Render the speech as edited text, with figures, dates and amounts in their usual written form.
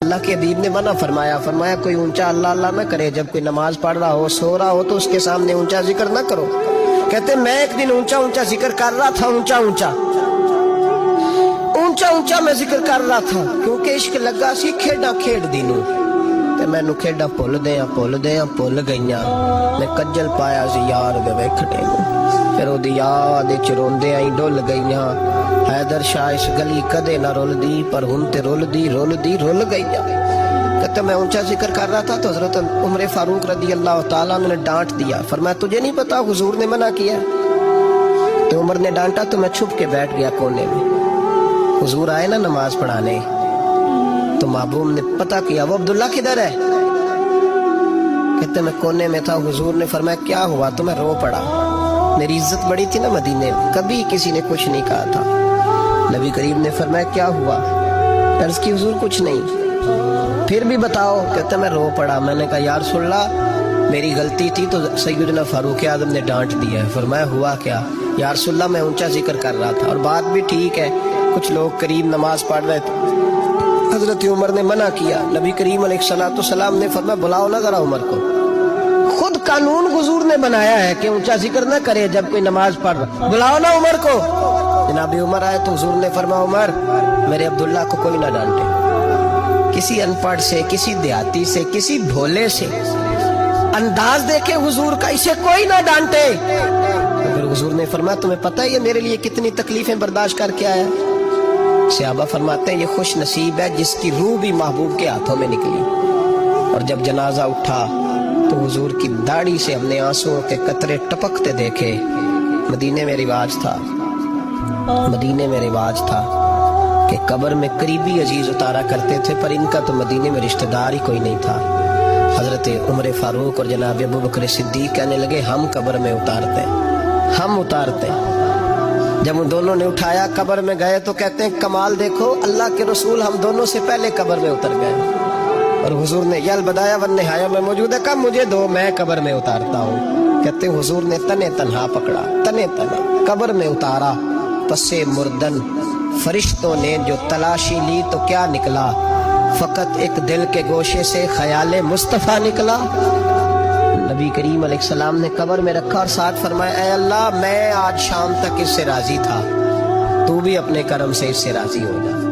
اللہ کے حبیب نے منع فرمایا، فرمایا کوئی اونچا اللہ اللہ نہ کرے، جب کوئی نماز پڑھ رہا ہو سو رہا ہو تو اس کے سامنے اونچا ذکر نہ کرو۔ کہتے میں ایک دن اونچا اونچا ذکر کر رہا تھا، اونچا اونچا میں ذکر کر رہا تھا، کیونکہ عشق لگا سی کھیڈا کھیڈ دینوں تے مینوں کھیڈا بھول گئیاں، میں کجل پایا سی یار دے ویکھنے نوں، پھر او دی یاد وچ روندیاں ہی ڈل گئیاں، حیدر شاہ اس گلی کدے نہ رلدی پر ہن تے رل گئیاں۔ کہتے میں اونچا ذکر کر رہا تھا تو حضرت عمر فاروق رضی اللہ تعالیٰ عنہ نے ڈانٹ دیا، فرمایا تجھے نہیں پتا حضور نے منع کیا؟ تو عمر نے ڈانٹا تو میں چھپ کے بیٹھ گیا کونے میں، حضور آئے نا نماز پڑھانے تو محبوب نے پتا کیا وہ عبداللہ کدھر ہے؟ کہتے میں کونے میں تھا، حضور نے فرمایا کیا ہوا؟ تو میں رو پڑا، میری عزت بڑی تھی نا مدینے میں، کبھی کسی نے کچھ نہیں کہا تھا۔ نبی کریم نے فرمایا کیا ہوا؟ عرض کی حضور کچھ نہیں۔ پھر بھی بتاؤ؟ کہتا میں رو پڑا، میں نے کہا یا رسول اللہ میری غلطی تھی تو سیدنا فاروق اعظم نے ڈانٹ دیا ہے۔ فرمایا ہوا کیا؟ یا رسول اللہ میں اونچا ذکر کر رہا تھا، اور بات بھی ٹھیک ہے، کچھ لوگ قریب نماز پڑھ رہے تھے، حضرت عمر نے منع کیا، نبی کریم علیہ السلام نے فرمایا بلاؤ نہ ذرا عمر کو، خود قانون حضور نے بنایا ہے کہ اونچا ذکر نہ کرے جب کوئی نماز پڑھ رہا، بلاؤ نا عمر کو۔ جناب عمر آئے تو حضور نے فرمایا عمر میرے عبداللہ کو کوئی نہ ڈانٹے، کسی ان پڑھ سے، کسی دیہاتی سے، کسی بھولے سے انداز دیکھے حضور کا، اسے کوئی نہ ڈانٹے۔ پھر حضور نے فرمایا تمہیں پتہ ہے یہ میرے لیے کتنی تکلیفیں برداشت کر کے آیا؟ صحابہ فرماتے ہیں یہ خوش نصیب ہے جس کی روح بھی محبوب کے ہاتھوں میں نکلی۔ اور جب جنازہ اٹھا تو حضور کی داڑھی سے ہم نے آنسوں کے قطرے ٹپکتے دیکھے۔ مدینے میں رواج تھا کہ قبر میں قریبی عزیز اتارا کرتے تھے، پر ان کا تو مدینے میں رشتہ دار ہی کوئی نہیں تھا۔ حضرت عمر فاروق اور جناب ابو بکر صدیق کہنے لگے ہم قبر میں اتارتے۔ جب ان دونوں نے اٹھایا قبر میں گئے تو کہتے ہیں کمال دیکھو اللہ کے رسول ہم دونوں سے پہلے قبر میں اتر گئے، اور حضور نے یہ البدایہ والنہایہ میں موجود ہے، کب مجھے دو میں قبر میں اتارتا ہوں۔ کہتے ہیں حضور نے تنے تنہا پکڑا، تنے قبر میں اتارا، پسے مردن فرشتوں نے جو تلاشی لی تو کیا نکلا؟ فقط ایک دل کے گوشے سے خیال مصطفیٰ نکلا۔ نبی کریم علیہ السلام نے قبر میں رکھا اور ساتھ فرمایا اے اللہ میں آج شام تک اس سے راضی تھا، تو بھی اپنے کرم سے اس سے راضی ہو جا۔